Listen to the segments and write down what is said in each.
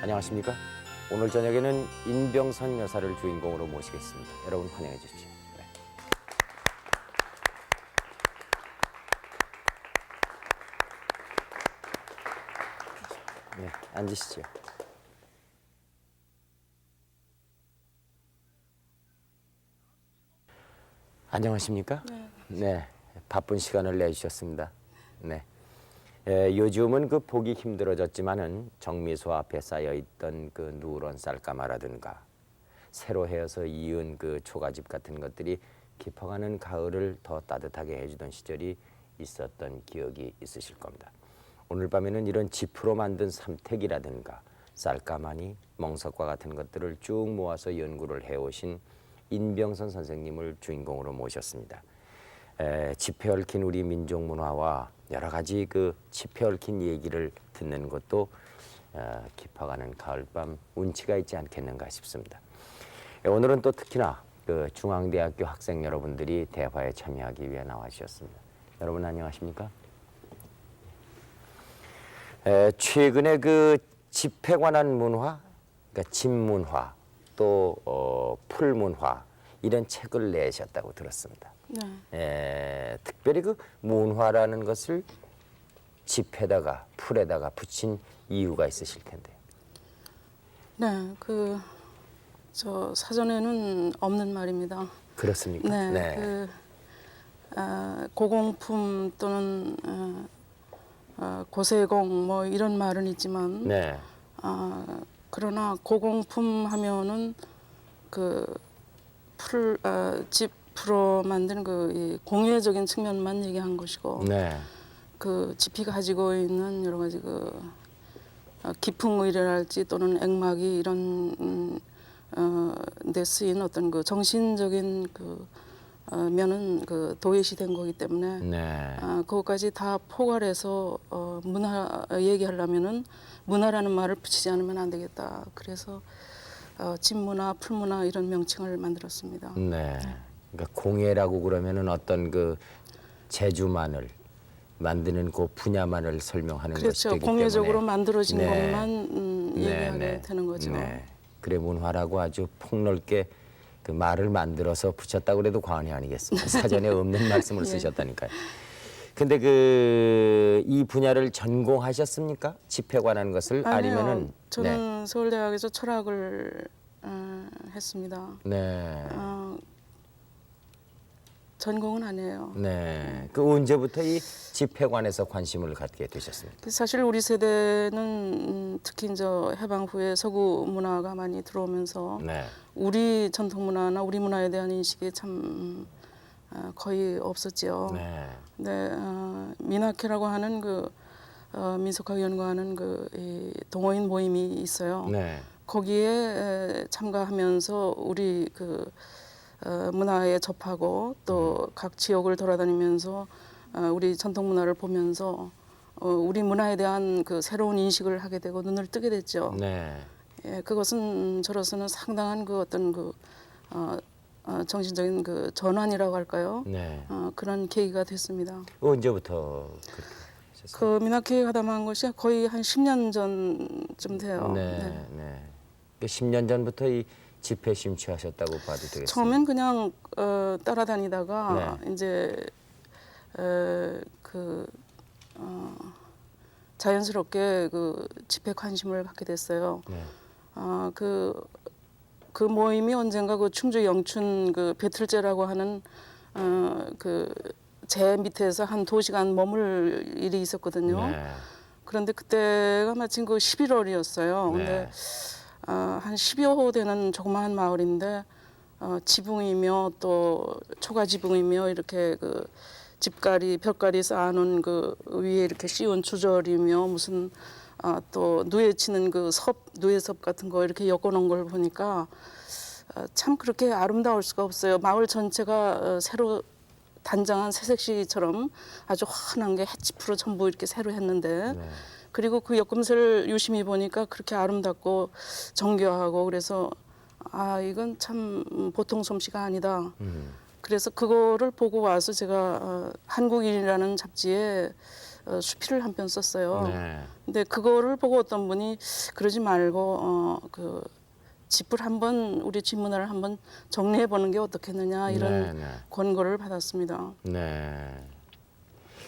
안녕하십니까? 오늘 저녁에는 인병선 여사를 주인공으로 모시겠습니다. 여러분 환영해 주십시오. 네, 앉으시죠. 안녕하십니까? 네, 바쁜 시간을 내주셨습니다. 네. 요즘은 그 보기 힘들어졌지만은 정미소 앞에 쌓여있던 그 누런 쌀가마라든가 새로 헤어서 이은 그 초가집 같은 것들이 깊어가는 가을을 더 따뜻하게 해주던 시절이 있었던 기억이 있으실 겁니다. 오늘 밤에는 이런 지프로 만든 삼택이라든가 쌀가마니, 멍석과 같은 것들을 쭉 모아서 연구를 해오신 인병선 선생님을 주인공으로 모셨습니다. 짚에 얽힌 우리 민족 문화와 여러 가지 그 짚에 얽힌 얘기를 듣는 것도 깊어가는 가을밤 운치가 있지 않겠는가 싶습니다. 오늘은 또 특히나 그 중앙대학교 학생 여러분들이 대화에 참여하기 위해 나와주셨습니다. 여러분 안녕하십니까? 최근에 그 짚에 관한 문화, 그러니까 집문화 또 풀문화 이런 책을 내셨다고 들었습니다. 네. 특별히 그 문화라는 것을 짚에다가 풀에다가 붙인 이유가 있으실 텐데. 네, 저 사전에는 없는 말입니다. 그렇습니까? 네, 네. 고공품 또는 고세공 뭐 이런 말은 있지만, 네. 그러나 고공품 하면은 짚으로 만든 이 공예적인 측면만 얘기한 것이고, 네. 짚이 가지고 있는 여러 가지 깊은 의례랄지 또는 액막이 이런 데 쓰인 어떤 정신적인 면은 도외시된 거기 때문에 네. 그것까지 다 포괄해서 문화 얘기하려면은 문화라는 말을 붙이지 않으면 안 되겠다. 그래서 집문화, 풀문화 이런 명칭을 만들었습니다. 네. 그러니까 공예라고 그러면은 어떤 그 재주만을 만드는 그 분야만을 설명하는 것이 그렇죠. 되기 공예적으로 때문에 만들어진 네. 것만 얘기하게 네. 되는 거죠. 네. 그래 문화라고 아주 폭넓게 그 말을 만들어서 붙였다고 그래도 과언이 아니겠습니다. 사전에 없는 말씀을 예. 쓰셨다니까요. 근데 이 분야를 전공하셨습니까? 짚에 관한 것을 아니요. 아니면은 저는 서울대학에서 철학을 했습니다. 네. 전공은 아니에요. 네. 그 언제부터 이 짚에 관해서 관심을 갖게 되셨습니까? 사실 우리 세대는 특히 이제 해방 후에 서구 문화가 많이 들어오면서 네. 우리 전통 문화나 우리 문화에 대한 인식이 참 거의 없었죠. 네. 근데 미나케라고 하는 민속학 연구하는 이 동호인 모임이 있어요. 네. 거기에 참가하면서 우리 문화에 접하고 또 각 지역을 돌아다니면서 우리 전통 문화를 보면서 우리 문화에 대한 새로운 인식을 하게 되고 눈을 뜨게 됐죠. 네. 예, 그것은 저로서는 상당한 어떤 정신적인 전환이라고 할까요? 네. 그런 계기가 됐습니다. 언제부터 그렇게 하셨어요? 미나케 가담한 것이 거의 한 10년 전쯤 돼요. 네. 네. 네. 10년 전부터 이 집회 심취하셨다고 봐도 되겠습니다. 처음엔 그냥 따라다니다가 이제 자연스럽게 집회 관심을 갖게 됐어요. 네. 그 모임이 언젠가 충주 영춘 배틀제라고 하는 제 밑에서 한 2시간 머물 일이 있었거든요. 네. 그런데 그때가 마침 11월이었어요. 근데 한 10여 호 되는 조그마한 마을인데 지붕이며 또 초가 지붕이며 이렇게 집가리 벽가리 쌓아놓은 위에 이렇게 씌운 주절이며 무슨 또 누에 치는 누에섭 같은 거 이렇게 엮어놓은 걸 보니까 참 그렇게 아름다울 수가 없어요. 마을 전체가 새로 단장한 새색시처럼 아주 환한 게 햇짚으로 전부 이렇게 새로 했는데 그리고 그 엮음새를 유심히 보니까 그렇게 아름답고 정교하고 그래서 이건 참 보통 솜씨가 아니다. 그래서 그거를 보고 와서 제가 한국인이라는 잡지에 수필을 한 편 썼어요. 네. 근데 그거를 보고 어떤 분이 그러지 말고 그 집을 한번 우리 집 문화를 한번 정리해 보는 게 어떻겠느냐 이런 네. 권고를 받았습니다. 네.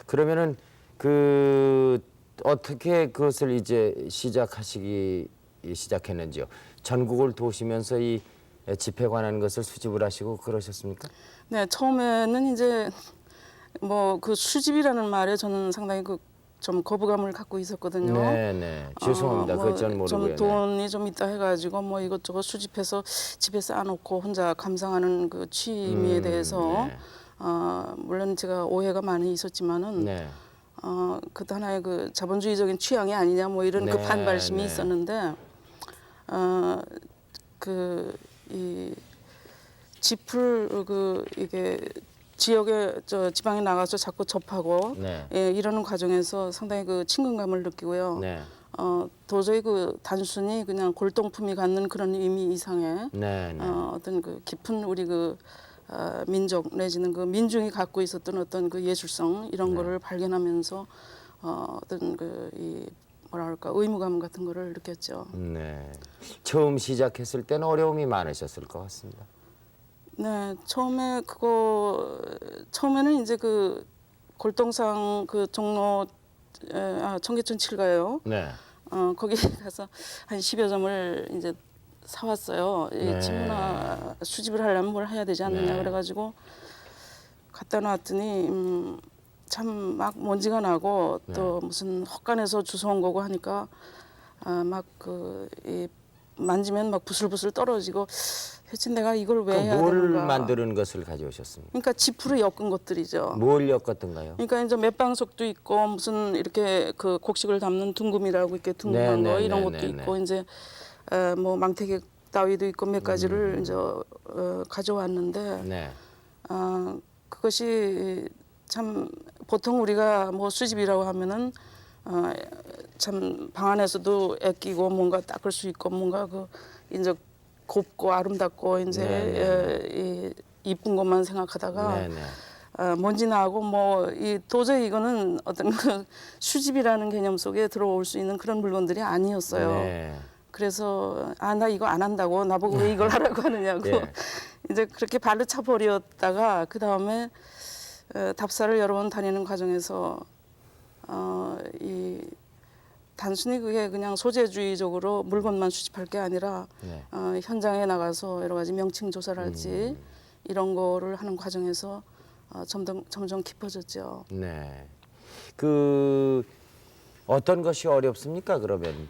그러면은 그 어떻게 그것을 이제 시작했는지요? 전국을 도시면서 이 집에 관한 것을 수집을 하시고 그러셨습니까? 네, 처음에는 이제 뭐 그 수집이라는 말에 저는 상당히 그 좀 거부감을 갖고 있었거든요. 네. 죄송합니다. 그건 전 모르고요. 좀 네. 돈이 좀 있다 해가지고 뭐 이것저것 수집해서 집에 쌓아놓고 혼자 감상하는 그 취미에 대해서 네. 물론 제가 오해가 많이 있었지만은 네. 그것도 하나의 그 자본주의적인 취향이 아니냐 뭐 이런 그 네, 반발심이 네. 있었는데 그 이 집을 그 이게 지역에 저 지방에 나가서 자꾸 접하고 네. 예, 이러는 과정에서 상당히 그 친근감을 느끼고요. 네. 도저히 그 단순히 그냥 골동품이 갖는 그런 의미 이상의 네. 어떤 그 깊은 우리 그 민족 내지는 그 민중이 갖고 있었던 어떤 그 예술성 이런 거를 발견하면서 어떤 그 이 뭐랄까 의무감 같은 거를 느꼈죠. 네. 처음 시작했을 때는 어려움이 많으셨을 것 같습니다. 네, 처음에는 이제 그 골동상 그 종로 청계천 7가요. 네. 거기 가서 한 10여 점을 이제 사왔어요. 이 네. 집문화 수집을 하려면 뭘 해야 되지 않느냐 네. 그래가지고 갖다 놨더니 참 막 먼지가 나고 또 무슨 헛간에서 주워온 거고 하니까 막 그 만지면 막 부슬부슬 떨어지고 대체 내가 이걸 왜 해야 뭘 되는가? 만드는 것을 가져오셨습니까? 그러니까 지프로 엮은 것들이죠. 뭘 엮었던가요? 그러니까 이제 맥방석도 있고 무슨 이렇게 그 곡식을 담는 둥금이라고 이렇게 둥근한 거 이런 것도 있고 이제 뭐 망태기 따위도 있고 몇 가지를 이제 가져왔는데 네. 그것이 참 보통 우리가 뭐 수집이라고 하면은 참 방 안에서도 애끼고 뭔가 닦을 수 있고 뭔가 그 이제 곱고 아름답고 이제 이쁜 것만 생각하다가 먼지 나고 뭐 이 도저히 이거는 어떤 그 수집이라는 개념 속에 들어올 수 있는 그런 물건들이 아니었어요. 네. 그래서 나 이거 안 한다고 나보고 왜 이걸 하라고 하느냐고 예. 이제 그렇게 발로 차 버렸다가 그 다음에 답사를 여러 번 다니는 과정에서 이 단순히 그게 그냥 소재주의적으로 물건만 수집할 게 아니라 현장에 나가서 여러 가지 명칭 조사를 할지 이런 거를 하는 과정에서 점점 깊어졌죠. 네. 그 어떤 것이 어렵습니까? 그러면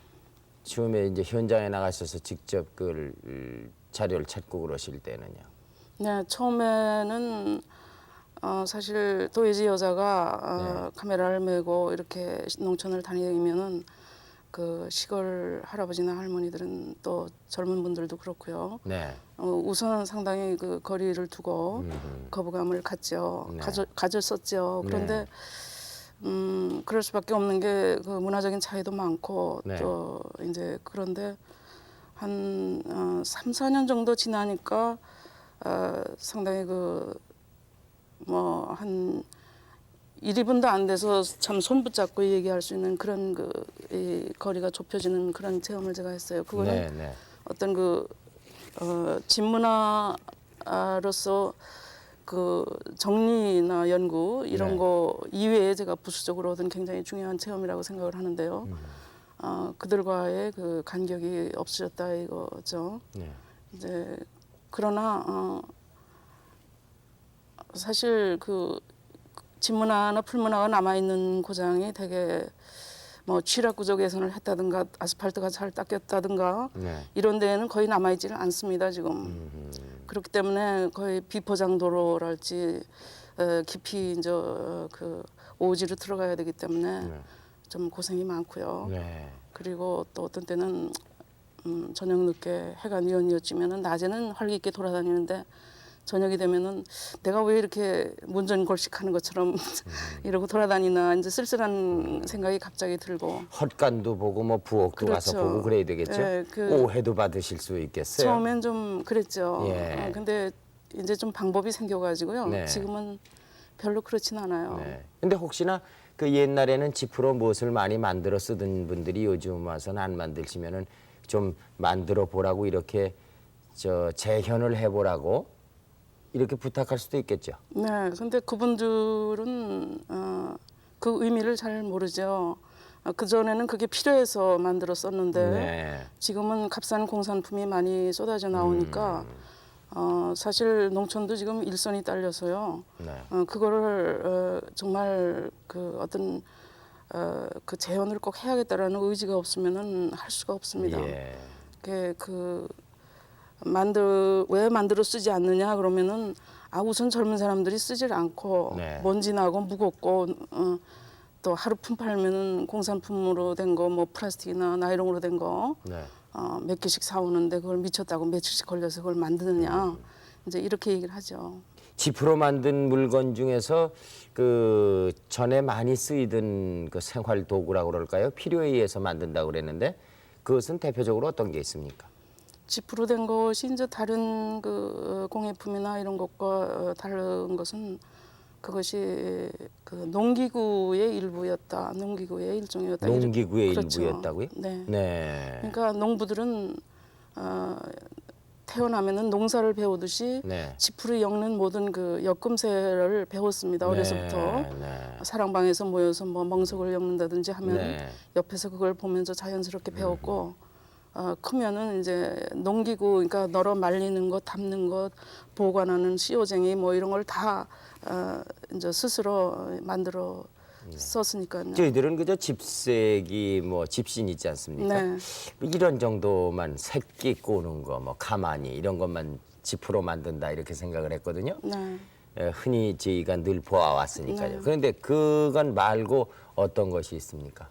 처음에 이제 현장에 나가셔서 직접 그 자료를 찾고 그러실 때는요. 네, 처음에는 사실 도예지 여자가 카메라를 메고 이렇게 농촌을 다니면은 그 시골 할아버지나 할머니들은 또 젊은 분들도 그렇고요. 네. 우선은 상당히 그 거리를 두고 거부감을 갖죠. 가졌었죠. 그런데 그럴 수밖에 없는 게 그 문화적인 차이도 많고 또 이제 그런데 한 3, 4년 정도 지나니까 상당히 그 뭐 한 1, 2분도 안 돼서 참 손 붙잡고 얘기할 수 있는 그런 그 이 거리가 좁혀지는 그런 체험을 제가 했어요. 그거는 어떤 그 집문화로서 그 정리나 연구 이런 거 이외에 제가 부수적으로 얻은 굉장히 중요한 체험이라고 생각을 하는데요. 그들과의 그 간격이 없어졌다 이거죠. 이제 그러나 사실 그 집문화나 풀문화가 남아 있는 고장이 되게 뭐 취락구조 개선을 했다든가 아스팔트가 잘 닦였다든가 이런 데에는 거의 남아 있지를 않습니다 지금. 그렇기 때문에 거의 비포장도로랄지 깊이 이제 그 오지로 들어가야 되기 때문에 좀 고생이 많고요. 그리고 또 어떤 때는 저녁 늦게 해가 뉘엿뉘엿지면은 낮에는 활기 있게 돌아다니는데 저녁이 되면은 내가 왜 이렇게 문전골식하는 것처럼 이러고 돌아다니나 이제 쓸쓸한 생각이 갑자기 들고 헛간도 보고 뭐 부엌도 가서 보고 그래야 되겠죠. 오해도 받으실 수 있겠어요. 처음엔 좀 그랬죠. 근데 이제 좀 방법이 생겨가지고요. 지금은 별로 그렇진 않아요. 네. 근데 혹시나 그 옛날에는 지프로 무엇을 많이 만들어 쓰던 분들이 요즘 와서는 안 만드시면은 좀 만들어 보라고 이렇게 재현을 해보라고 이렇게 부탁할 수도 있겠죠. 네, 근데 그분들은 그 의미를 잘 모르죠. 그 전에는 그게 필요해서 만들었었는데 네. 지금은 값싼 공산품이 많이 쏟아져 나오니까 사실 농촌도 지금 일손이 딸려서요. 네. 그거를 정말 그 어떤 그 재현을 꼭 해야겠다라는 의지가 없으면은 할 수가 없습니다. 예. 왜 만들어 쓰지 않느냐 그러면은 우선 젊은 사람들이 쓰질 않고 네. 먼지 나고 무겁고 또 하루 품 팔면은 공산품으로 된 거 뭐 플라스틱이나 나이롱으로 된 거 네. 몇 개씩 사오는데 그걸 미쳤다고 며칠씩 걸려서 그걸 만드느냐 이제 이렇게 얘기를 하죠. 지프로 만든 물건 중에서 그 전에 많이 쓰이던 그 생활 도구라고 그럴까요? 필요에 의해서 만든다고 그랬는데 그것은 대표적으로 어떤 게 있습니까? 지프로 된 것이 이제 다른 그 공예품이나 이런 것과 다른 것은 그것이 그 농기구의 일부였다. 농기구의 일종이었다. 농기구의 그렇죠. 일부였다고요? 네. 네. 그러니까 농부들은 태어나면은 농사를 배우듯이 네. 지프를 엮는 모든 그 엮음새를 배웠습니다. 어려서부터 네. 사랑방에서 모여서 뭐 멍석을 엮는다든지 하면 네. 옆에서 그걸 보면서 자연스럽게 배웠고 크면은 이제 농기구 그러니까 널어 말리는 것, 담는 것, 보관하는 씨오쟁이 뭐 이런 걸 다 이제 스스로 만들어 썼으니까요. 저희들은 그저 집세기 뭐 집신 있지 않습니까? 네. 이런 정도만 새끼 꼬는 거 뭐 가마니 이런 것만 지프로 만든다 이렇게 생각을 했거든요. 네. 흔히 저희가 늘 보아왔으니까요. 그런데 그건 말고 어떤 것이 있습니까?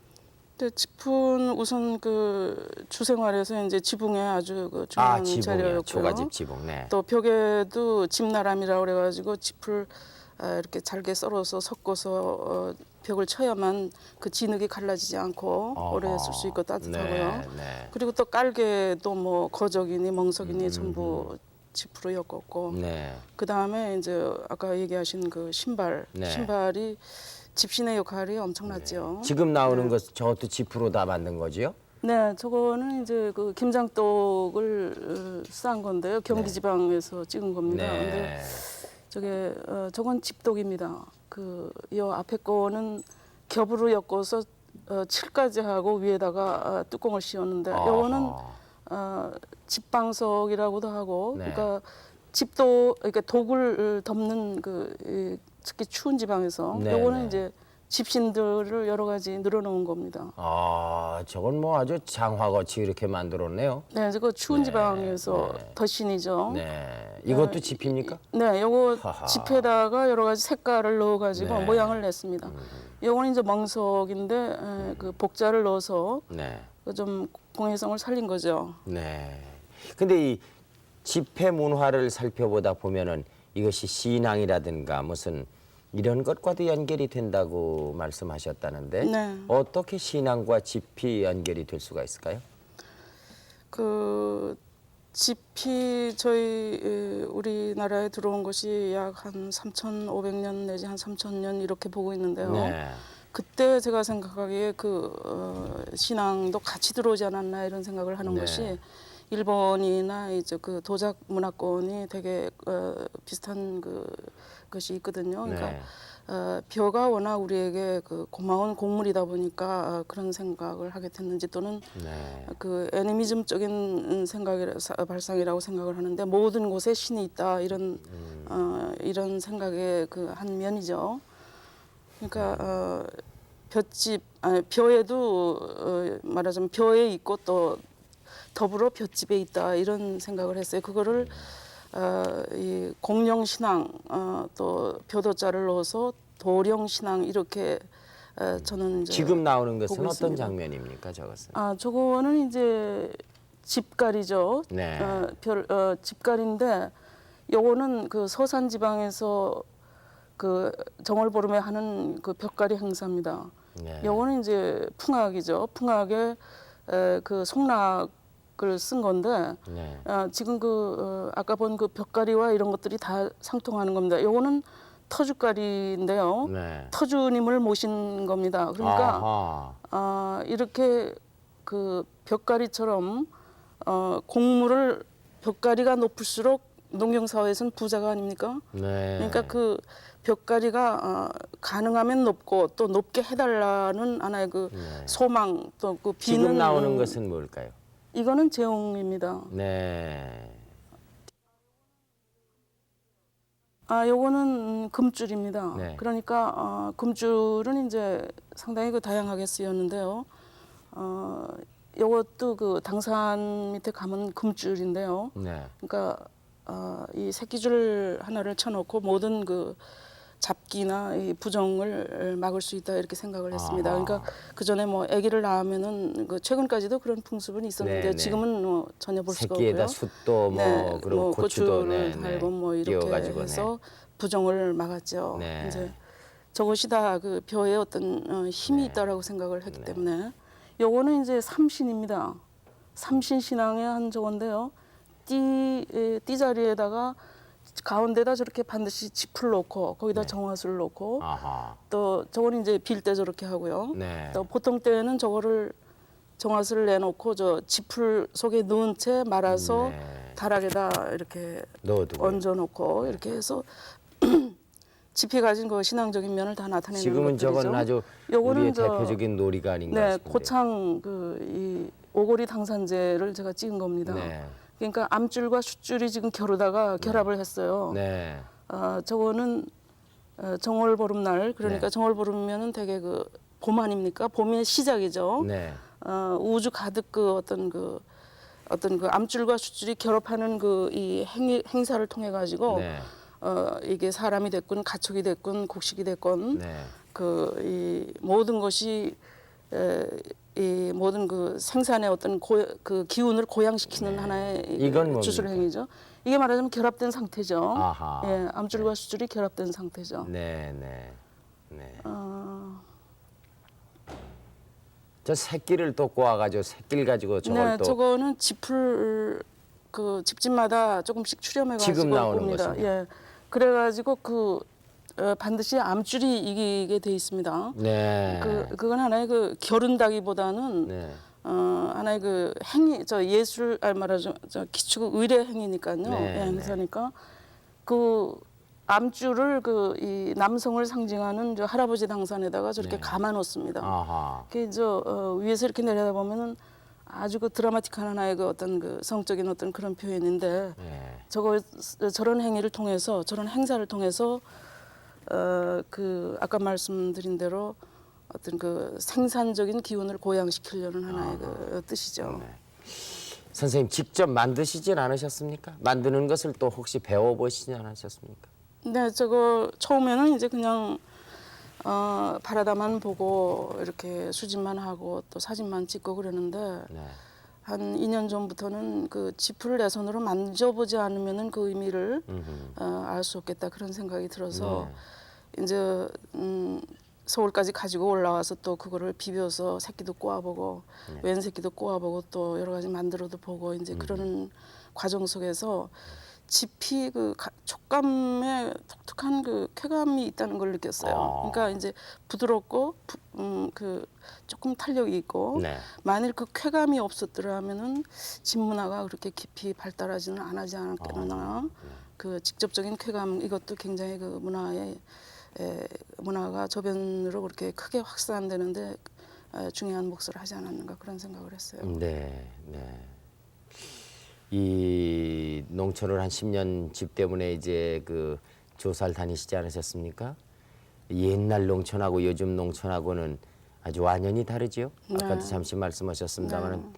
근데 지프는 우선 그 주생활에서 이제 지붕에 아주 그 중요한 지붕이요. 재료였고요. 초가집 지붕. 네. 또 벽에도 집나람이라고 그래가지고 지프를 이렇게 잘게 썰어서 섞어서 벽을 쳐야만 그 진흙이 갈라지지 않고 오래 쓸 수 있고 따뜻하고요. 네, 네. 그리고 또 깔개도 뭐 거적이니 멍석이니 전부 지프로 엮었고 네. 그 다음에 이제 아까 얘기하신 그 신발, 네. 신발이 집신의 역할이 엄청났죠. 지금 나오는 것 저것도 지프로 다 만든 거지요? 네, 저거는 이제 그 김장떡을 싼 건데요. 경기 지방에서 찍은 겁니다. 근데 저건 집독입니다. 요 앞에 거는 겹으로 엮어서 칠까지 하고 위에다가 뚜껑을 씌웠는데 요거는 집방석이라고도 하고 네. 그러니까 집도 이렇게 독을 덮는 특히 추운 지방에서 네, 요거는 네. 이제 집신들을 여러 가지 늘어놓은 겁니다. 저건 뭐 아주 장화같이 이렇게 만들었네요. 네, 그 추운 지방에서 덧신이죠. 네. 이것도 지피입니까? 네, 요거 하하. 집에다가 여러 가지 색깔을 넣어가지고 네. 모양을 냈습니다. 요거는 이제 멍석인데 그 복자를 넣어서 네. 좀 공예성을 살린 거죠. 네. 근데 이 집회 문화를 살펴보다 보면은 이것이 신앙이라든가 무슨 이런 것과도 연결이 된다고 말씀하셨다는데 네. 어떻게 신앙과 집이 연결이 될 수가 있을까요? 그 집이 우리나라에 들어온 것이 약 한 3,500년 내지 한 3,000년 이렇게 보고 있는데요. 네. 그때 제가 생각하기에 신앙도 같이 들어오지 않았나 이런 생각을 하는 네. 것이 일본이나 이제 그 도작 문화권이 되게 비슷한 것이 있거든요. 그러니까 네. 벼가 워낙 우리에게 고마운 곡물이다 보니까 그런 생각을 하게 됐는지 또는 네. 애니미즘적인 발상이라고 생각을 하는데 모든 곳에 신이 있다 이런 생각의 한 면이죠. 그러니까 벼에도 말하자면 벼에 있고 또 더불어 볏집에 있다 이런 생각을 했어요. 그거를 이 공령 신앙 또 벼도자를 넣어서 도령 신앙 이렇게 저는 이제 지금 나오는 것은 보고 어떤 있습니다. 장면입니까, 저것은? 저거는 이제 집갈이죠. 네. 집갈인데 요거는 그 서산 지방에서 정월보름에 하는 벽갈이 행사입니다. 네. 요거는 이제 풍악이죠. 풍악에 송락을 쓴 건데 네. 지금 아까 본 벽가리와 이런 것들이 다 상통하는 겁니다. 요거는 터줏가리인데요. 네. 터주님을 모신 겁니다. 그러니까 아하. 이렇게 그 벽가리처럼 곡물을 벽가리가 높을수록 농경사회에서는 부자가 아닙니까? 네. 그러니까 그 벽가리가 가능하면 높고 또 높게 해달라는 하나의 그 소망 또 그 비는 지금 나오는 것은 뭘까요? 이거는 제홍입니다. 네. 요거는 금줄입니다. 네. 그러니까 금줄은 이제 상당히 그 다양하게 쓰였는데요. 요것도 그 당산 밑에 가면 금줄인데요. 네. 그러니까 이 새끼줄 하나를 쳐놓고 모든 그 잡기나 이 부정을 막을 수 있다 이렇게 생각을 했습니다. 아하. 그러니까 그 전에 뭐 아기를 낳으면은 그 최근까지도 그런 풍습은 있었는데 네, 네. 지금은 뭐 전혀 볼 수가 새끼에다 없고요. 숫도 뭐 그리고 뭐 고추도 고추를 달고 뭐 이렇게 띄워가지고, 해서 부정을 막았죠. 네. 이제 저것이 다 그 벼에 어떤 힘이 네. 있다라고 생각을 했기 때문에 요거는 이제 삼신입니다. 삼신 신앙의 한 저건데요. 띠 자리에다가 가운데다 저렇게 반드시 짚을 놓고 거기다 정화수를 놓고 아하. 또 저거는 이제 빌 때 저렇게 하고요. 네. 또 보통 때는 저거를 정화수를 내놓고 저 짚을 속에 넣은 채 말아서 네. 다락에다 이렇게 넣어두고. 얹어놓고 이렇게 해서 짚이 가진 그 신앙적인 면을 다 나타내는 지금은 것들이죠. 저건 아주 요거는 우리의 저- 대표적인 놀이가 아닌가 네, 싶은데. 고창 그 이 오고리 당산제를 제가 찍은 겁니다. 네. 그러니까 암줄과 숫줄이 지금 겨루다가 결합을 했어요. 네. 저거는 정월 보름날 그러니까 네. 정월 보름면은 되게 그 봄 아닙니까? 봄의 시작이죠. 네. 우주 가득 그 어떤 그 암줄과 숫줄이 결합하는 그 이 행사를 통해 가지고 네. 이게 사람이 됐건 가축이 됐건 곡식이 됐건 네. 그 이 모든 것이 이 모든 그 생산의 어떤 그 기운을 고양시키는 하나의 이건 뭡니까? 주술 행위죠. 이게 말하자면 결합된 상태죠. 아하. 예, 암줄과 숫줄이 결합된 상태죠. 네, 네. 네. 어, 저 새끼를 또 꼬아가지고 새끼를 가지고 저걸 네, 또 저거는 짚을 그 집집마다 조금씩 추렴해가지고 지금 나오는 옵니다. 것은요? 예, 그래가지고 그 반드시 암줄이 이기게 돼 있습니다. 네. 그건 하나의 그 겨룬다기보다는 네. 하나의 그 행위, 저 예술, 말하자면 저 기축 의례 행위니까요. 네, 예, 행사니까 그 암줄을 그 이 남성을 상징하는 저 할아버지 당산에다가 저렇게 네. 감아 놓습니다. 아하. 그 위에서 이렇게 내려다 보면은 아주 그 드라마틱한 하나의 그 어떤 그 성적인 어떤 그런 표현인데 네. 저런 행위를 통해서 저런 행사를 통해서 그 아까 말씀드린 대로 어떤 그 생산적인 기운을 고양시키려는 하나의 그 뜻이죠. 네. 선생님 직접 만드시진 않으셨습니까? 만드는 것을 또 혹시 배워보시지 않으셨습니까? 네, 저거 처음에는 이제 그냥 바라다만 보고 이렇게 수집만 하고 또 사진만 찍고 그러는데 네. 한 2년 전부터는 그 지프를 내 손으로 만져보지 않으면은 그 의미를 알 수 없겠다 그런 생각이 들어서 이제 서울까지 가지고 올라와서 또 그거를 비벼서 새끼도 꼬아보고 웬 새끼도 꼬아보고 또 여러 가지 만들어도 보고 이제 그러는 과정 속에서 짚이 그 촉감에 독특한 그 쾌감이 있다는 걸 느꼈어요. 그러니까 이제 부드럽고 그 조금 탄력이 있고 네. 만일 그 쾌감이 없었더라면은 집 문화가 그렇게 깊이 발달하지는 않지 않았겠나. 그 직접적인 쾌감 이것도 굉장히 그 문화가 저변으로 그렇게 크게 확산되는데 중요한 몫을 하지 않았는가 그런 생각을 했어요. 네. 네. 이 농촌을 한 10년 집 때문에 이제 그 조사를 다니시지 않으셨습니까? 옛날 농촌하고 요즘 농촌하고는 아주 완연히 다르지요. 아까도 잠시 말씀하셨습니다만은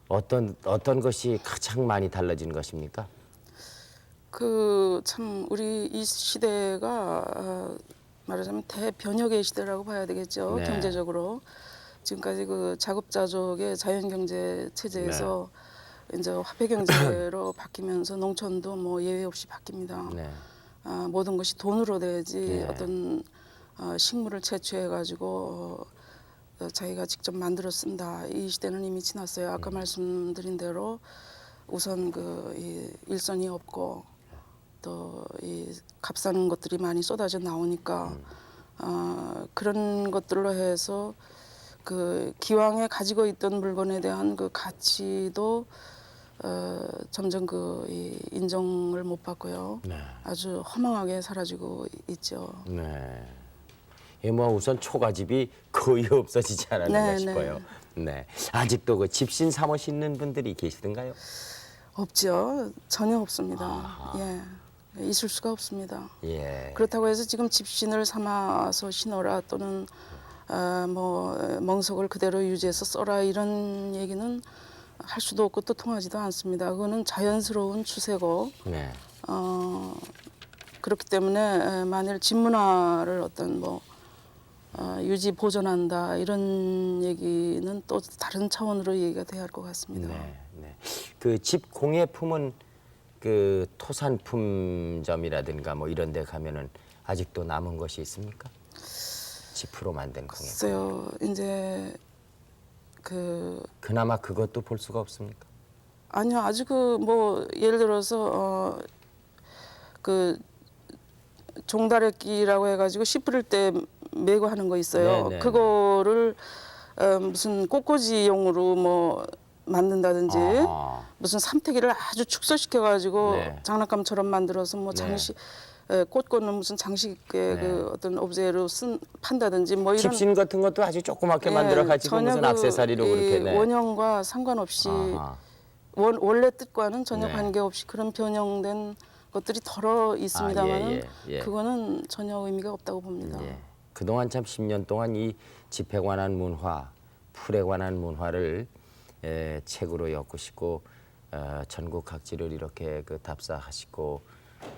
어떤 것이 가장 많이 달라진 것입니까? 그 참 우리 이 시대가 말하자면 대변혁의 시대라고 봐야 되겠죠. 네. 경제적으로 지금까지 그 자급자족의 자연경제 체제에서 이제 화폐 경제로 바뀌면서 농촌도 뭐 예외 없이 바뀝니다. 네. 모든 것이 돈으로 돼야지 네. 어떤 식물을 채취해 가지고 자기가 직접 만들어 쓴다. 이 시대는 이미 지났어요. 아까 말씀드린 대로 우선 이 일선이 없고 또 이 값싼 것들이 많이 쏟아져 나오니까 그런 것들로 해서 그 기왕에 가지고 있던 물건에 대한 그 가치도 점점 이 인정을 못 받고요. 네. 아주 허망하게 사라지고 있죠. 네. 예, 뭐 우선 초가집이 거의 없어지지 않았는가 네, 싶어요. 네. 아직도 그 집신 사모 신는 분들이 계시던가요? 없죠. 전혀 없습니다. 예, 있을 수가 없습니다. 예. 그렇다고 해서 지금 집신을 삼아서 신어라 또는 뭐 멍석을 그대로 유지해서 써라 이런 얘기는 할 수도 없고 또 통하지도 않습니다. 그거는 자연스러운 추세고 네. 그렇기 때문에 만일 집문화를 어떤 뭐 유지 보존한다 이런 얘기는 또 다른 차원으로 얘기가 돼야 할 것 같습니다. 네. 네. 그 집 공예품은 그 토산품점이라든가 뭐 이런 데 가면은 아직도 남은 것이 있습니까? 지프로 만든 공예품. 글쎄요, 이제 그나마 그것도 볼 수가 없습니까? 아니요, 아주 뭐 예를 들어서 그 종다래끼라고 해가지고 씨 뿌릴 때 메고 하는 거 있어요. 네, 네, 그거를 무슨 꽃꽂이용으로 뭐 만든다든지 아하. 무슨 삼태기를 아주 축소시켜가지고 네. 장난감처럼 만들어서 뭐 장식 꽃 꽂는 무슨 장식의 그 어떤 오브제로 판다든지 뭐 이런 집신 같은 것도 아주 조그맣게 만들어 가지고 전혀 무슨 액세서리로 그렇게 네. 원형과 상관없이 아하. 원래 뜻과는 전혀 네. 관계없이 그런 변형된 것들이 덜어 있습니다만은 예. 그거는 전혀 의미가 없다고 봅니다. 예. 그동안 참 10년 동안 이 집에 관한 문화, 풀에 관한 문화를 책으로 엮으시고 전국 각지를 이렇게 그 답사하시고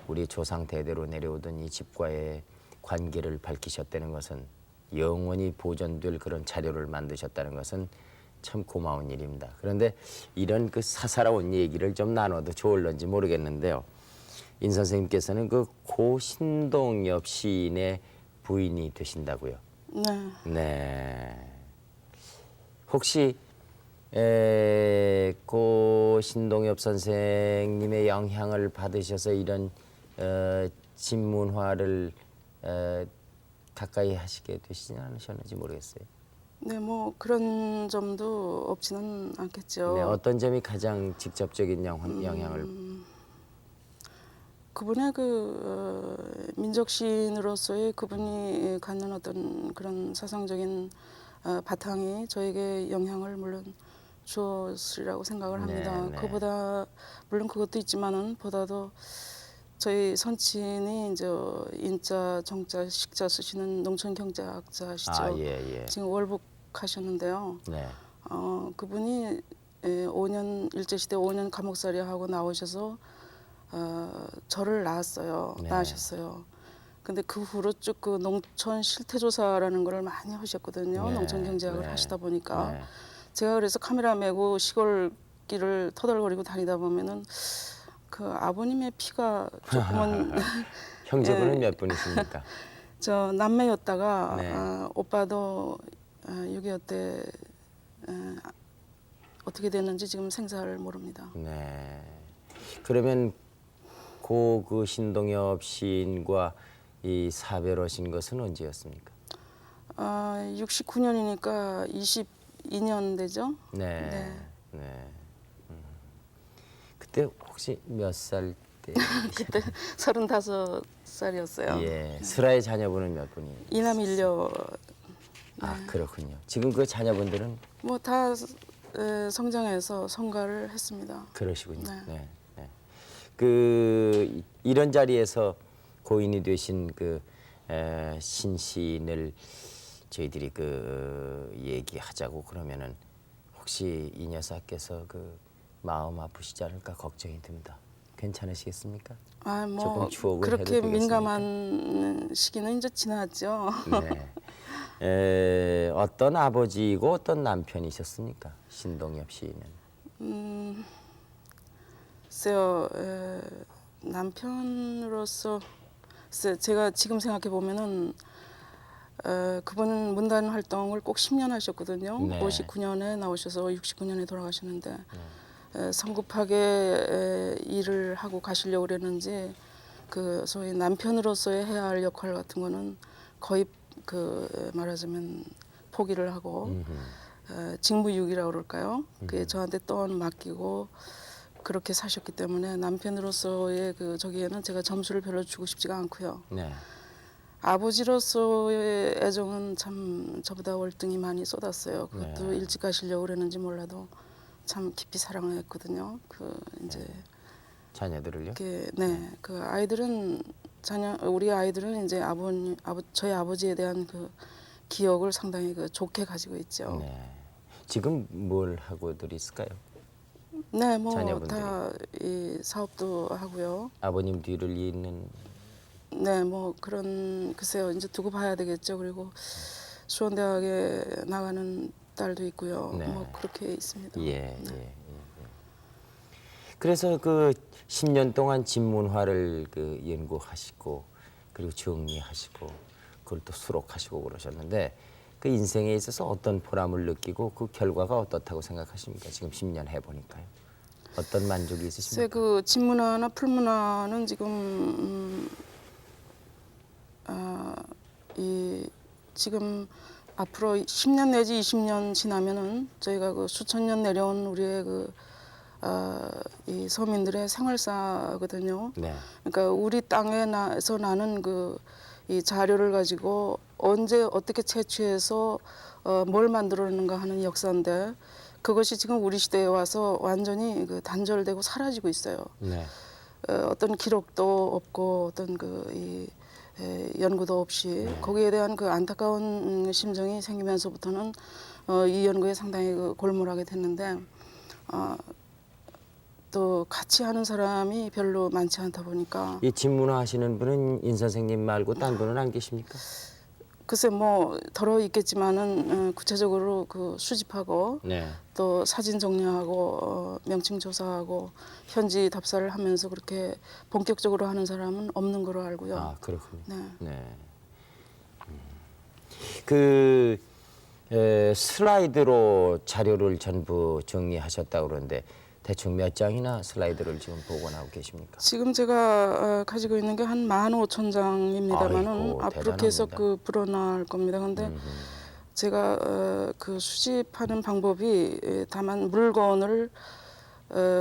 우리 조상 대대로 내려오던 이 집과의 관계를 밝히셨다는 것은 영원히 보존될 그런 자료를 만드셨다는 것은 참 고마운 일입니다. 그런데 이런 그 사사로운 얘기를 좀 나눠도 좋을런지 모르겠는데요. 인 선생님께서는 그 고신동엽 시인의 부인이 되신다고요. 네. 네. 혹시 고 신동엽 선생님의 영향을 받으셔서 이런 집문화를 가까이 하시게 되시지 않으셨는지 모르겠어요. 네, 뭐 그런 점도 없지는 않겠죠. 네, 어떤 점이 가장 직접적인 영향을 그분의 민족 시인으로서의 그분이 갖는 어떤 그런 사상적인 바탕이 저에게 영향을 물론 주었으리라고 생각을 합니다. 네. 그보다 물론 그것도 있지만은 보다도 저희 선친이 이제 인자, 정자, 식자 쓰시는 농촌 경제학자시죠. 예. 지금 월북하셨는데요. 네. 그분이 5년 일제시대 5년 감옥살이 하고 나오셔서 저를 낳았어요. 네. 낳으셨어요. 근데 그 후로 쭉 그 농촌 실태조사라는 걸 많이 하셨거든요. 네, 농촌 경제학을 네, 하시다 보니까 네. 제가 그래서 카메라 메고 시골 길을 터덜거리고 다니다 보면은 그 아버님의 피가 조금은 형제분은 몇 분이십니까? 저 남매였다가 네. 오빠도 6.25 때 어떻게 됐는지 지금 생사를 모릅니다. 네. 그러면 그 신동엽 시인과 이 사별하신 것은 언제였습니까? 69년이니까 22년 되죠? 네. 그때 혹시 몇 살 때? 그때 35살이었어요. 예. 슬아의 자녀분은 몇 분이에요? 이남 일녀 아, 그렇군요. 지금 그 자녀분들은 뭐 다 성장해서 성가를 했습니다. 그러시군요. 네. 네. 그 이런 자리에서 고인이 되신 그 신시인을 저희들이 그 얘기하자고 그러면은 혹시 이 여사께서 그 마음 아프시지 않을까 걱정이 듭니다. 괜찮으시겠습니까? 뭐 조금 추억을 그렇게 해도 되겠습니까? 민감한 시기는 이제 지났죠. 네. 어떤 아버지이고 어떤 남편이셨습니까? 신동엽 시인은. 글쎄요, 남편으로서 글쎄 제가 지금 생각해 보면은 그분은 문단 활동을 꼭 10년 하셨거든요. 네. 59년에 나오셔서 69년에 돌아가셨는데 성급하게 일을 하고 가시려고 그랬는지 그 소위 남편으로서의 해야 할 역할 같은 거는 거의 그 말하자면 포기를 하고 직무유기라고 그럴까요? 그게 저한테 또 맡기고 그렇게 사셨기 때문에 남편으로서의 그 저기에는 제가 점수를 별로 주고 싶지가 않고요. 네. 아버지로서의 애정은 참 저보다 월등히 많이 쏟았어요. 그것도 네. 일찍 가시려고 그랬는지 몰라도 참 깊이 사랑했거든요. 그 이제 자녀들을요? 그 그 아이들은 우리 아이들은 이제 저희 아버지에 대한 그 기억을 상당히 그 좋게 가지고 있죠. 네. 지금 뭘 하고들 있을까요? 네, 뭐 자녀분들이. 다 이 사업도 하고요. 아버님 뒤를 잇는. 네, 뭐 그런 글쎄요. 이제 두고 봐야 되겠죠. 그리고 수원대학에 나가는 딸도 있고요. 네. 뭐 그렇게 있습니다. 예. 그래서 그 10년 동안 진문화를 그 연구하시고 그리고 정리하시고 그걸 또 수록하시고 그러셨는데 그 인생에 있어서 어떤 보람을 느끼고 그 결과가 어떻다고 생각하십니까? 지금 10년 해보니까요. 어떤 만족이 글쎄 있으십니까? 그 진문화나 풀문화는 지금 지금 앞으로 10년 내지 20년 지나면은 저희가 그 수천 년 내려온 우리의 이 서민들의 생활사거든요. 네. 그러니까 우리 땅에서 나는 그 이 자료를 가지고 언제 어떻게 채취해서 뭘 만들었는가 하는 역사인데 그것이 지금 우리 시대에 와서 완전히 그 단절되고 사라지고 있어요. 네. 어떤 기록도 없고 어떤 연구도 없이 거기에 대한 그 안타까운 심정이 생기면서부터는 이 연구에 상당히 그 골몰하게 됐는데 또 같이 하는 사람이 별로 많지 않다 보니까 이 진문화 하시는 분은 인 선생님 말고 딴 분은 안 계십니까? 글쎄 뭐 덜어 있겠지만은 구체적으로 그 수집하고 네. 또 사진 정리하고 명칭 조사하고 현지 답사를 하면서 그렇게 본격적으로 하는 사람은 없는 거로 알고요. 아 그렇군요. 네. 네. 그 슬라이드로 자료를 전부 정리하셨다고 그러는데 대충 몇 장이나 슬라이드를 지금 복원하고 계십니까? 지금 제가 가지고 있는 게 한 15,000장입니다만은 아이고, 앞으로 계속 대단합니다. 그 불어날 겁니다. 근데 제가 그 수집하는 방법이 다만 물건을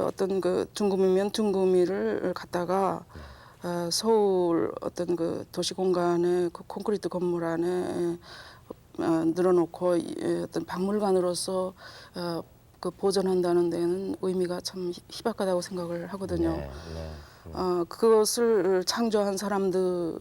어떤 그 둥금이면 둥금이를 갖다가 서울 어떤 그 도시 공간에 그 콘크리트 건물 안에 늘어놓고 어떤 박물관으로서 그 보존한다는 데는 의미가 참 희박하다고 생각을 하거든요. 네, 네. 그것을 창조한 사람들이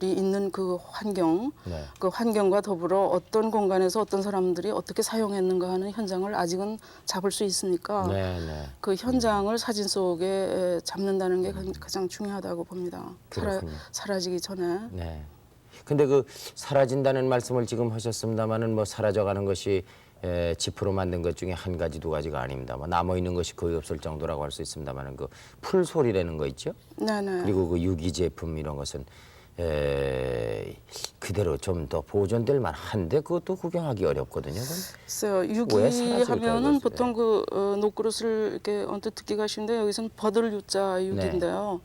있는 그 환경, 네. 그 환경과 더불어 어떤 공간에서 어떤 사람들이 어떻게 사용했는가 하는 현장을 아직은 잡을 수 있으니까 네, 네. 그 현장을 사진 속에 잡는다는 게 가장 중요하다고 봅니다. 그렇군요. 사라지기 전에. 네. 근데 그 사라진다는 말씀을 지금 하셨습니다만은 뭐 사라져가는 것이 지프로 만든 것 중에 한 가지 두 가지가 아닙니다. 뭐 남아 있는 것이 거의 없을 정도라고 할 수 있습니다만은 그 풀소리라는 거 있죠. 네네. 그리고 그 유기 제품 이런 것은 그대로 좀 더 보존될 만한데 그것도 구경하기 어렵거든요. 글쎄요. 왜 사라질까요, 유기하면은 그것이? 보통 그 노그릇을 이렇게 언뜻 듣기가 쉬운데 여기서는 버들 유자 유기인데요.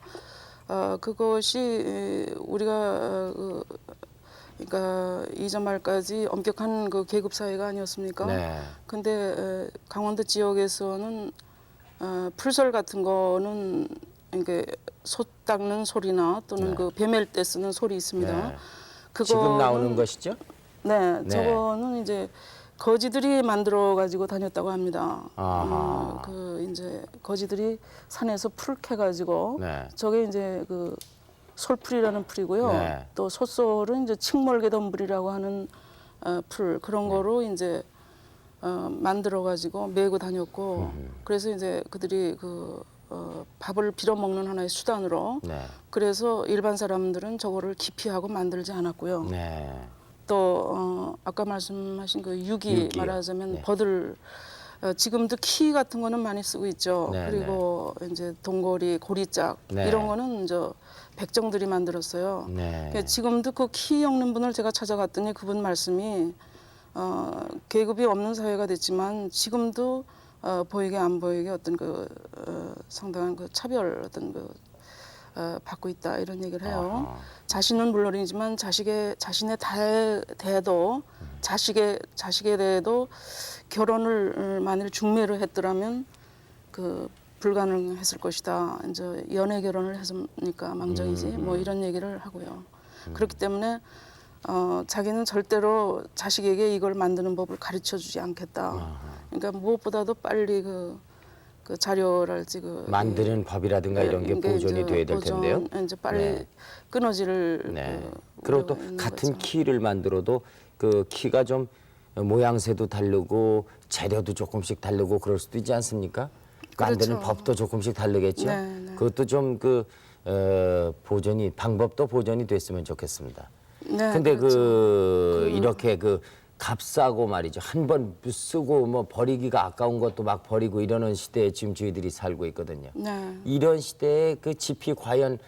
그것이 우리가 그러니까 이전 말까지 엄격한 그 계급 사회가 아니었습니까? 네. 근데 강원도 지역에서는 풀설 같은 거는 이게 소 닦는 소리나 또는 네. 그 배멜 때 쓰는 소리 있습니다. 네. 지금 나오는 그거는- 것이죠? 네, 네. 저거는 이제 거지들이 만들어 가지고 다녔다고 합니다. 아하. 그 이제 거지들이 산에서 풀 캐 가지고 네. 저게 이제 그 솔풀이라는 풀이고요. 네. 또 솥솔은 이제 칡멀개덤불이라고 하는 풀 그런 거로 이제 만들어 가지고 메고 다녔고 그래서 이제 그들이 그 밥을 빌어 먹는 하나의 수단으로 네. 그래서 일반 사람들은 저거를 기피하고 만들지 않았고요. 네. 또 아까 말씀하신 그 유기 유기요. 말하자면 네. 버들 지금도 키 같은 거는 많이 쓰고 있죠. 네, 그리고 이제 동고리, 고리짝 네. 이런 거는 저 백정들이 만들었어요. 네. 그러니까 지금도 그 키 엮는 분을 제가 찾아갔더니 그분 말씀이 계급이 없는 사회가 됐지만 지금도 보이게 안 보이게 어떤 그 상당한 그 차별 어떤 그 받고 있다 이런 얘기를 해요. 아하. 자신은 물론이지만 자신의 대도 자식에 대해도 결혼을 만일 중매로 했더라면 그 불가능했을 것이다. 이제 연애 결혼을 했으니까 망정이지. 뭐 이런 얘기를 하고요. 그렇기 때문에 자기는 절대로 자식에게 이걸 만드는 법을 가르쳐주지 않겠다. 그러니까 무엇보다도 빨리 그 자료랄지 만드는 법이라든가 이런 게 이게 보존이 이제 돼야 될 텐데요. 이제 빨리 네. 끊어지를 네. 그리고 또 우려가 있는 같은 거죠. 키를 만들어도 그 키가 좀 모양새도 다르고 재료도 조금씩 다르고 그럴 수도 있지 않습니까? 만드는 그렇죠. 법도 조금씩 다르겠죠. 네, 네. 그것도 좀 보존이 방법도 보존이 됐으면 좋겠습니다. 네, 근데 그렇죠. 이렇게 값싸고 말이죠. 한 번 쓰고 뭐 버리기가 아까운 것도 막 버리고 이러는 시대에 지금 저희들이 살고 있거든요. 네. 이런 시대에 그 집이 과연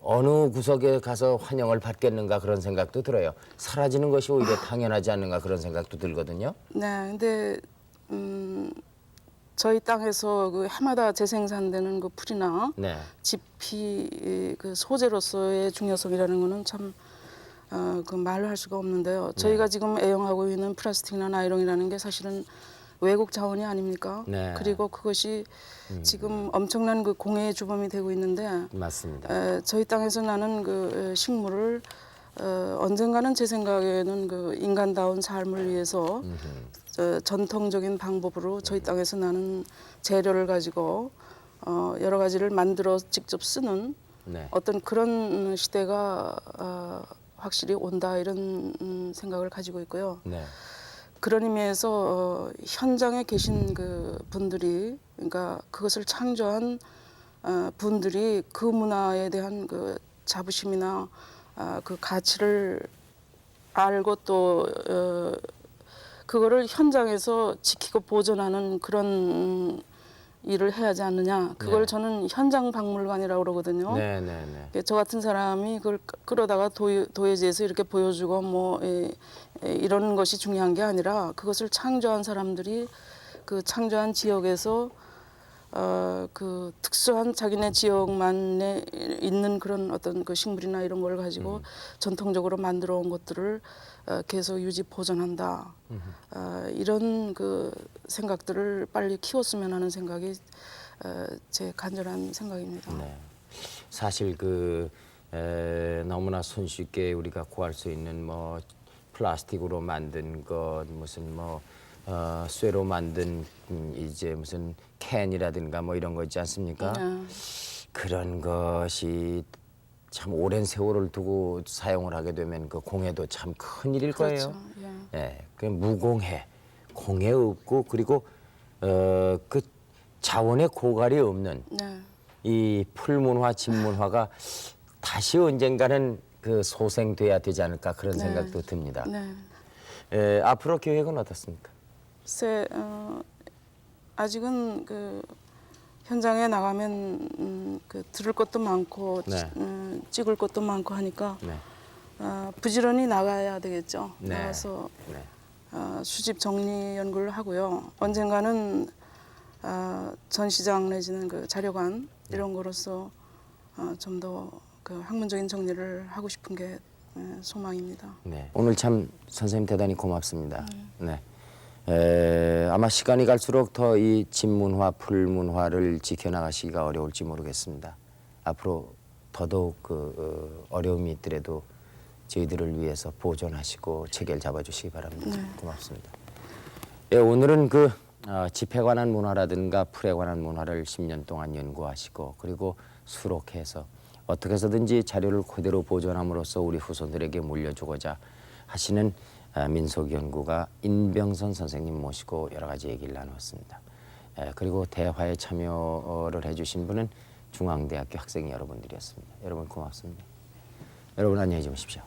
어느 구석에 가서 환영을 받겠는가 그런 생각도 들어요. 사라지는 것이 오히려 당연하지 않는가 그런 생각도 들거든요. 네, 근데 저희 땅에서 그 해마다 재생산되는 그 풀이나 네. 지피 그 소재로서의 중요성이라는 거는 참 그 말로 할 수가 없는데요. 저희가 지금 애용하고 있는 플라스틱이나 나이론이라는 게 사실은 외국 자원이 아닙니까? 네. 그리고 그것이 지금 엄청난 그 공해의 주범이 되고 있는데 맞습니다. 저희 땅에서 나는 그 식물을 언젠가는 제 생각에는 그 인간다운 삶을 위해서 전통적인 방법으로 저희 땅에서 나는 재료를 가지고 여러 가지를 만들어 직접 쓰는 네. 어떤 그런 시대가 확실히 온다 이런 생각을 가지고 있고요. 네. 그런 의미에서 현장에 계신 그 분들이 그러니까 그것을 창조한 분들이 그 문화에 대한 그 자부심이나 그 가치를 알고 또 그거를 현장에서 지키고 보존하는 그런 일을 해야 하지 않느냐. 그걸 네. 저는 현장 박물관이라고 그러거든요. 네, 네, 네. 저 같은 사람이 그걸 끌어다가 도예지에서 이렇게 보여주고 뭐 이런 것이 중요한 게 아니라 그것을 창조한 사람들이 그 창조한 지역에서 그 특수한 자기네 지역만에 있는 그런 어떤 그 식물이나 이런 걸 가지고 전통적으로 만들어 온 것들을 계속 유지 보존한다. 이런 그 생각들을 빨리 키웠으면 하는 생각이 제 간절한 생각입니다. 네. 사실 너무나 손쉽게 우리가 구할 수 있는 뭐 플라스틱으로 만든 것 무슨 쇠로 만든 이제 무슨 캔이라든가 뭐 이런 거 있지 않습니까? 그런 것이 참 오랜 세월을 두고 사용을 하게 되면 그 공해도 참 큰 일일 그렇죠. 거예요. 예, 그 무공해, 공해 없고 그리고 그 자원의 고갈이 없는 네. 이 풀문화, 집문화가 다시 언젠가는 그 소생돼야 되지 않을까 그런 네. 생각도 듭니다. 네. 앞으로 계획은 어떻습니까? 글쎄 아직은 그 현장에 나가면 그 들을 것도 많고 네. 찍을 것도 많고 하니까 네. 부지런히 나가야 되겠죠. 네. 나가서 네. 수집 정리 연구를 하고요. 언젠가는 전시장 내지는 그 자료관 이런 거로서 좀 더 그 학문적인 정리를 하고 싶은 게 소망입니다. 네. 오늘 참 선생님 대단히 고맙습니다. 네. 아마 시간이 갈수록 더 이 집문화, 풀문화를 지켜나가시기가 어려울지 모르겠습니다. 앞으로 더더욱 어려움이 있더라도 저희들을 위해서 보존하시고 체계를 잡아주시기 바랍니다. 고맙습니다. 예, 오늘은 집에 관한 문화라든가 풀에 관한 문화를 10년 동안 연구하시고 그리고 수록해서 어떻게 해서든지 자료를 그대로 보존함으로써 우리 후손들에게 물려주고자 하시는 민속연구가 인병선 선생님 모시고 여러 가지 얘기를 나누었습니다. 그리고 대화에 참여를 해주신 분은 중앙대학교 학생 여러분들이었습니다. 여러분 고맙습니다. 여러분 안녕히 주무십시오.